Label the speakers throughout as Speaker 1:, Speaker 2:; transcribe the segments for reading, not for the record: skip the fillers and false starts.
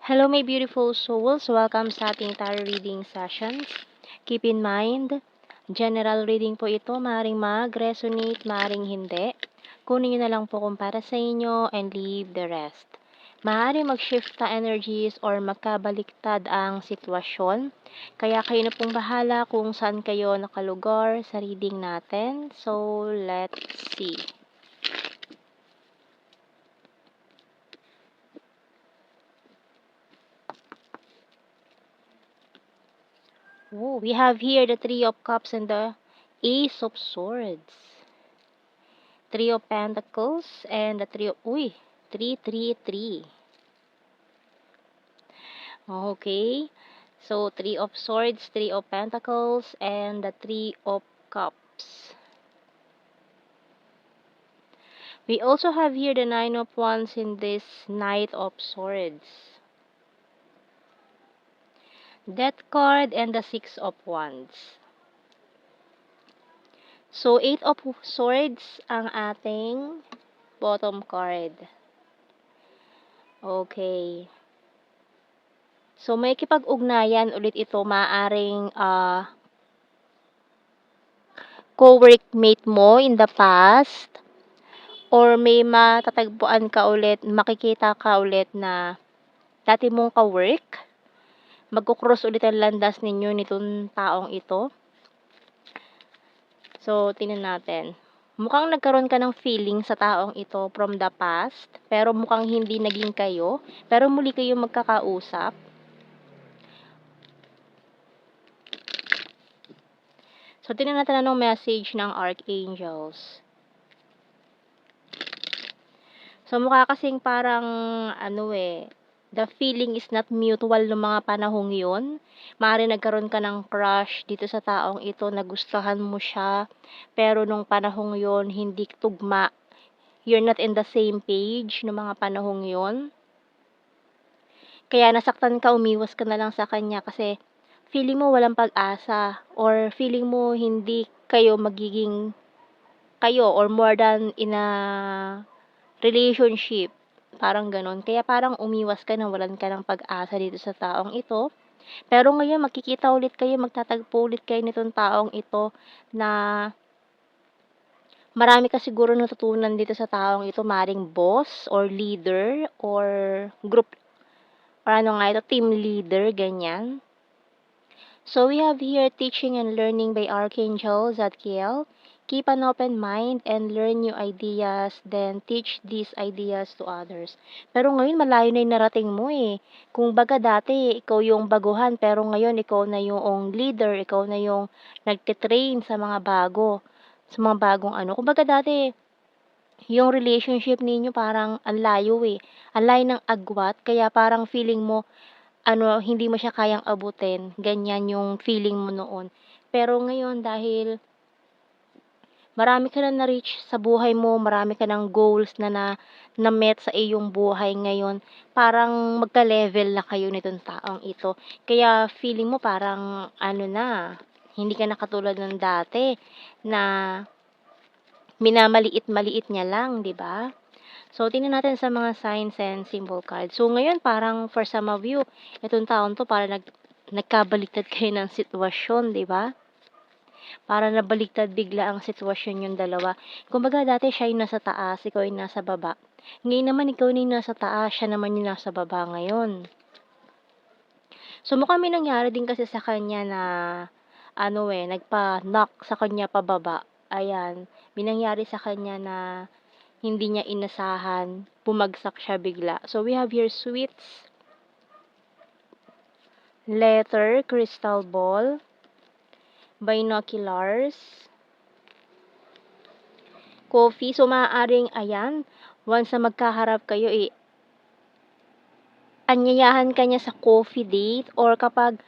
Speaker 1: Hello, my beautiful souls. Welcome sa ating tarot reading sessions. Keep in mind, general reading po ito. Maaaring mag-resonate, maaaring hindi. Kunin nyo na lang po kung para sa inyo and leave the rest. Maaaring mag-shift na energies or magkabaliktad ang sitwasyon. Kaya kayo na pong bahala kung saan kayo nakalugar sa reading natin. So, let's see. Oh, we have here the Three of Cups and the Ace of Swords. Three of Pentacles and the Three of... Uy! 333. Okay. So, Three of Swords, Three of Pentacles, and the Three of Cups. We also have here the Nine of Wands in this Knight of Swords. Death card and the Six of Wands. So, Eight of Swords ang ating bottom card. Okay. So, may kipag-ugnayan ulit ito. Maaring co-workmate mo in the past. Or may matatagpuan ka ulit, makikita ka ulit na dati mong ka-work. Magkukross ulit ang landas ninyo nitong taong ito. So, tingnan natin. Mukhang nagkaroon ka ng feeling sa taong ito from the past. Pero mukhang hindi naging kayo. Pero muli kayo magkakausap. So, tingnan natin anong message ng Archangels. So, mukha kasing parang, the feeling is not mutual ng mga panahong yun. Maaari nagkaroon ka ng crush dito sa taong ito, nagustuhan mo siya, pero nung panahong yun, hindi tugma. You're not in the same page ng mga panahong yun. Kaya nasaktan ka, umiwas ka na lang sa kanya kasi feeling mo walang pag-asa or feeling mo hindi kayo magiging kayo or more than in a relationship, parang gano'n. Kaya parang umiwas ka, nawalan ka ng pag-asa dito sa taong ito. Pero ngayon makikita ulit kayo, magtatagpo ulit kayo nitong taong ito na marami ka siguro natutunan dito sa taong ito, maring boss or leader or group or team leader, ganyan. So we have here teaching and learning by Archangel Zadkiel. Keep an open mind and learn new ideas, then teach these ideas to others. Pero ngayon, malayo na yung narating mo eh. Kung baga dati, ikaw yung baguhan, pero ngayon, ikaw na yung leader, ikaw na yung nagtitrain sa mga bago, sa mga bagong ano. Kung baga dati, yung relationship ninyo parang ang layo eh. Ang layo ng agwat, kaya parang feeling mo, hindi mo siya kayang abutin. Ganyan yung feeling mo noon. Pero ngayon, dahil marami ka na na-reach sa buhay mo, marami ka ng goals na-met sa iyong buhay ngayon, parang magka-level na kayo nitong taong ito. Kaya feeling mo parang hindi ka na katulad ng dati na minamaliit-maliit niya lang, 'di ba? So, tingnan natin sa mga signs and symbol cards. So, ngayon parang for some of you, itong taon to parang nagkabaliktad kayo ng sitwasyon, 'di ba? Para nabaliktad bigla ang sitwasyon yung dalawa. Kumbaga dati siya yung nasa taas, ikaw yung nasa baba. Ngayon naman ikaw na yung nasa taas, siya naman yung nasa baba ngayon. So mukhang may nangyari din kasi sa kanya na nagpa-knock sa kanya pababa. Ayan, may nangyari sa kanya na hindi niya inasahan, bumagsak siya bigla. So we have here sweets, letter, crystal ball, binoculars, coffee. So, maaaring, once na magkaharap kayo, anyayahan ka niya sa coffee date or kapag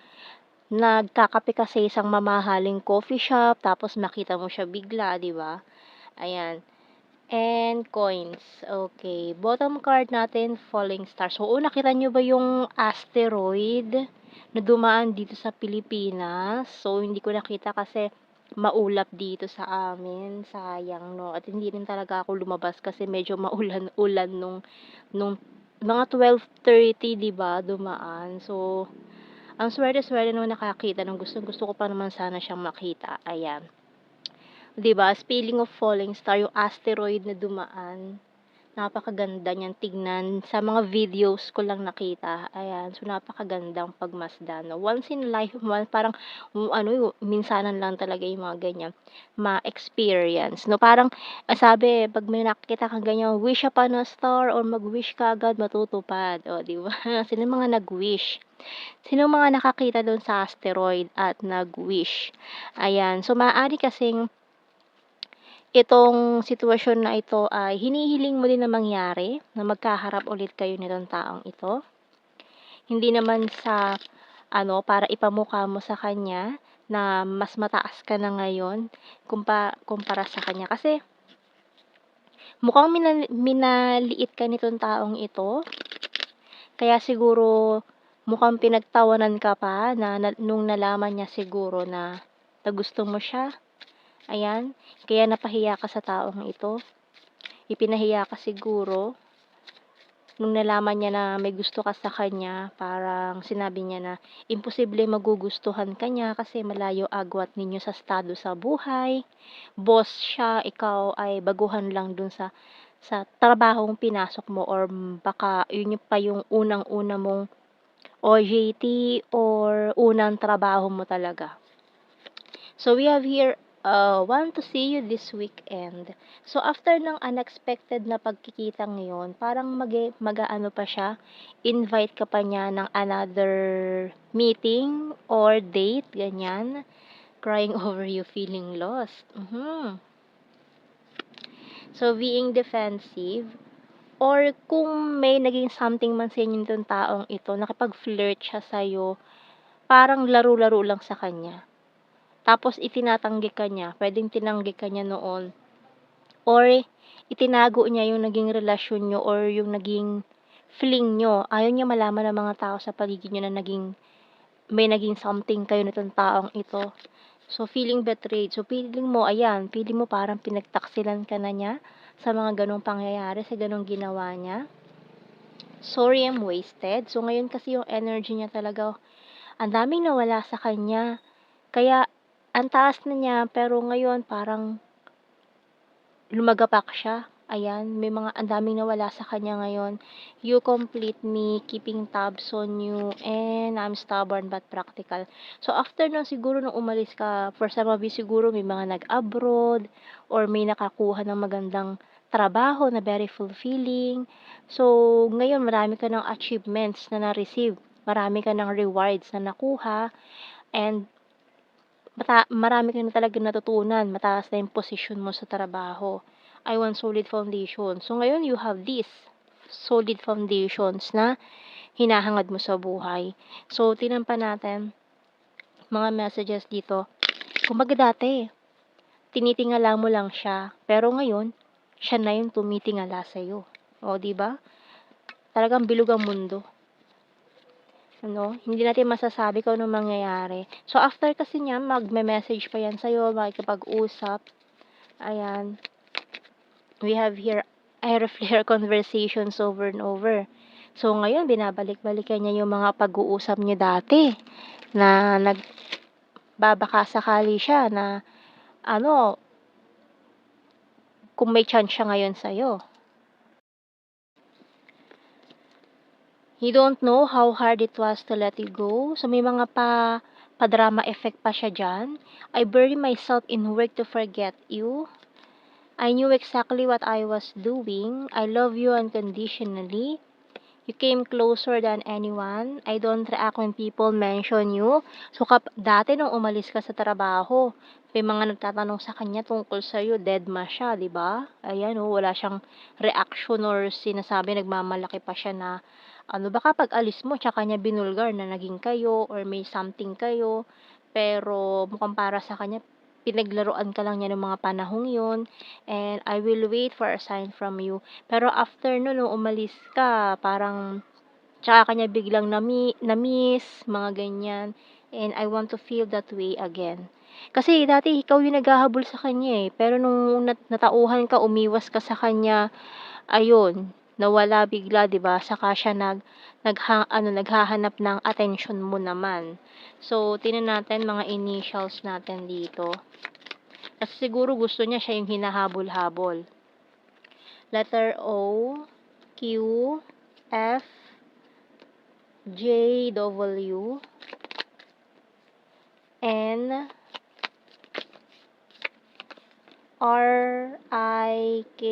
Speaker 1: nagkakape ka sa isang mamahaling coffee shop, tapos makita mo siya bigla, di ba? Ayan. And coins. Okay. Bottom card natin, falling star. So, nakita nyo ba yung asteroid na dumaan dito sa Pilipinas? So, hindi ko nakita kasi maulap dito sa amin. Sayang, no? At hindi rin talaga ako lumabas kasi medyo maulan-ulan nung mga 12:30, 'di ba, dumaan. So, ang swerte-swerte nung nakakita nung gustong-gusto ko pa naman sana siyang makita, ayan. 'Di ba, Speaking of falling star, yung asteroid na dumaan, napakaganda niyan tignan. Sa mga videos ko lang nakita, ayan. So, napakagandang pagmasdan 'no. Once in a life parang minsanan lang talaga yung mga ganyan ma-experience 'no. Parang, sabi 'pag may nakita kang ganyan, wish upon a star or mag-wish ka agad matutupad, oh, 'di ba? Sino yung mga nag-wish? Sino yung mga nakakita dun sa asteroid at nag-wish? Ayan, so maaari kasing itong sitwasyon na ito ay hinihiling mo din na mangyari, na magkaharap ulit kayo nitong taong ito. Hindi naman sa para ipamukha mo sa kanya na mas mataas ka na ngayon kumpara sa kanya. Kasi mukhang minaliit ka nitong taong ito, kaya siguro mukhang pinagtawanan ka pa nung nalaman niya siguro na gusto mo siya. Ayan, kaya napahiya ka sa taong ito. Ipinahiya ka siguro nung nalaman niya na may gusto ka sa kanya. Parang sinabi niya na imposible magugustuhan ka niya kasi malayo agwat ninyo sa estado sa buhay. Boss siya, ikaw ay baguhan lang dun sa trabahong pinasok mo, or baka yun yung pa yung unang-una mong OJT or unang trabaho mo talaga. So we have here, want to see you this weekend. So after ng unexpected na pagkikita ngayon, parang mag-aano pa siya, invite ka pa niya ng another meeting or date, ganyan. Crying over you feeling lost. So being defensive, or kung may naging something man sa inyo nitong taong ito, nakipag-flirt siya sa'yo, parang laro-laro lang sa kanya. Tapos itinatanggi ka niya, puwedeng tinanggi ka niya noon, or itinago niya yung naging relasyon niyo or yung naging fling niyo. Ayaw niya malaman ng mga tao sa paligid niyo na may naging something kayo nitong taong ito. So, feeling betrayed. So, feeling mo parang pinagtaksilan ka na niya sa mga gano'ng pangyayari, sa gano'ng ginawa niya. Sorry, I'm wasted. So, ngayon kasi yung energy niya talaga, ang daming nawala sa kanya. Kaya ang taas na niya, pero ngayon parang lumagapak siya. Ayan, ang daming nawala sa kanya ngayon. You complete me, keeping tabs on you, and I'm stubborn but practical. So, after nun siguro nung umalis ka, for some of you siguro may mga nag-abroad, or may nakakuha ng magandang trabaho na very fulfilling. So, ngayon marami ka ng achievements na na-receive. Marami ka ng rewards na nakuha, and marami ka na talagang natutunan, mataas na yung posisyon mo sa trabaho. I want solid foundation. So, ngayon you have this solid foundations na hinahangad mo sa buhay. So, tingnan pa natin mga messages dito. Kumbaga dati, tinitingala mo lang siya, pero ngayon, siya na yung tumitingala sa'yo. O, di ba? Talagang bilog ang mundo. Hindi natin masasabi kung anong mangyayari. So, after kasi niya, magme-message pa yan sa'yo, makikipag-usap. Ayan. We have here air-flare conversations over and over. So, ngayon, binabalik-balikan niya yung mga pag-uusap niyo dati na nagbabaka sakali siya na kung may chance siya ngayon sa'yo. You don't know how hard it was to let you go. So, may mga pa-drama effect pa siya dyan. I buried myself in work to forget you. I knew exactly what I was doing. I love you unconditionally. You came closer than anyone. I don't react when people mention you. So, dati nung umalis ka sa trabaho, may mga nagtatanong sa kanya tungkol sa'yo, deadma siya, di ba? Ayan, wala siyang reaction or sinasabi, nagmamalaki pa siya na, baka pag alis mo, tsaka niya binulgar na naging kayo or may something kayo. Pero mukhang para sa kanya, pinaglaruan ka lang niya ng mga panahong yun, and I will wait for a sign from you. Pero after nun, nung umalis ka, parang tsaka kanya biglang na-miss, mga ganyan. And I want to feel that way again. Kasi dati ikaw yung naghahabol sa kanya eh. Pero nung natauhan ka, umiwas ka sa kanya, ayun, nawala bigla, 'di ba? Saka siya naghahanap ng attention mo naman. So, tingnan natin mga initials natin dito. Kasi siguro gusto niya siya yung hinahabol-habol. Letter O, Q, F, J, W, N, R, I, K.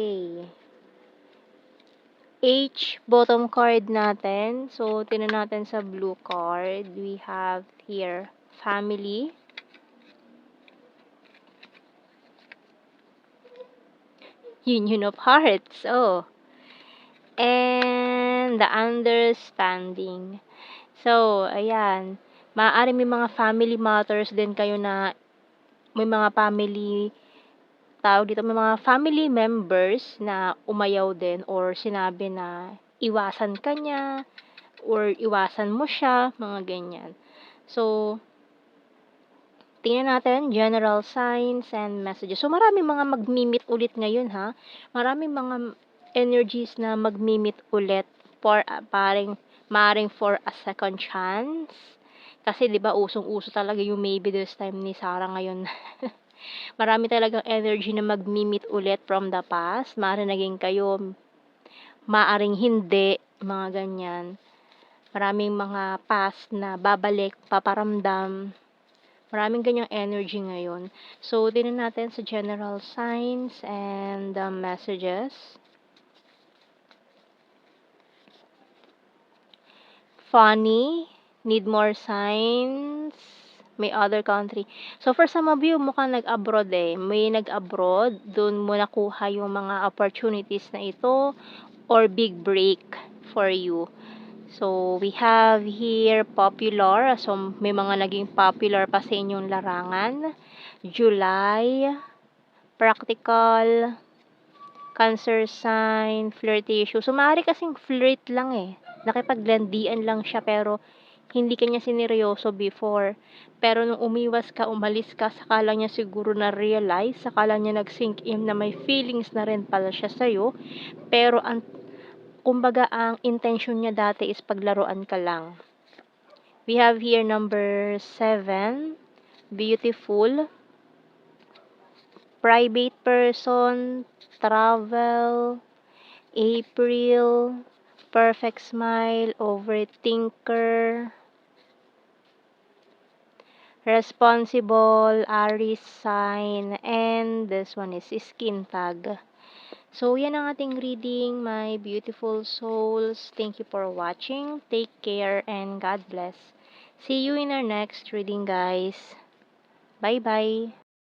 Speaker 1: H, bottom card natin. So, tingnan natin sa blue card. We have here, family. Union of hearts. Oh. And the understanding. So, ayan. Maaari may mga family matters din kayo na may mga family may mga family members na umayaw din or sinabi na iwasan ka niya or iwasan mo siya, mga ganyan. So, tingnan natin, general signs and messages. So, maraming mga mag-meet ulit ngayon, ha? Maraming mga energies na mag-meet ulit for maring for a second chance. Kasi 'di ba usong-uso talaga yung maybe this time ni Sarah ngayon. Marami talagang energy na mag-meet ulit from the past. Maaaring naging kayo, maaaring hindi, mga ganyan. Maraming mga past na babalik, paparamdam. Maraming ganyang energy ngayon. So, tingnan natin sa general signs and messages. Funny, need more signs, may other country. So, for some of you, mukhang nag-abroad eh. May nag-abroad, dun mo nakuha yung mga opportunities na ito or big break for you. So, we have here popular. So, may mga naging popular pa sa inyong larangan. July, practical, Cancer sign, flirtatious. So, maaari kasing flirt lang eh. Nakipaglandian lang siya pero hindi kanya sineryoso before. Pero nung umiwas ka, umalis ka, saka lang niya siguro na-realize, saka lang niya nag-sink in na may feelings na rin pala siya sa'yo. Pero kumbaga, ang intention niya dati is paglaruan ka lang. We have here number 7, beautiful, private person, travel, April, perfect smile, overthinker, responsible, Aries sign, and this one is skin tag. So, yan ang ating reading, my beautiful souls. Thank you for watching. Take care and God bless. See you in our next reading, guys. Bye-bye.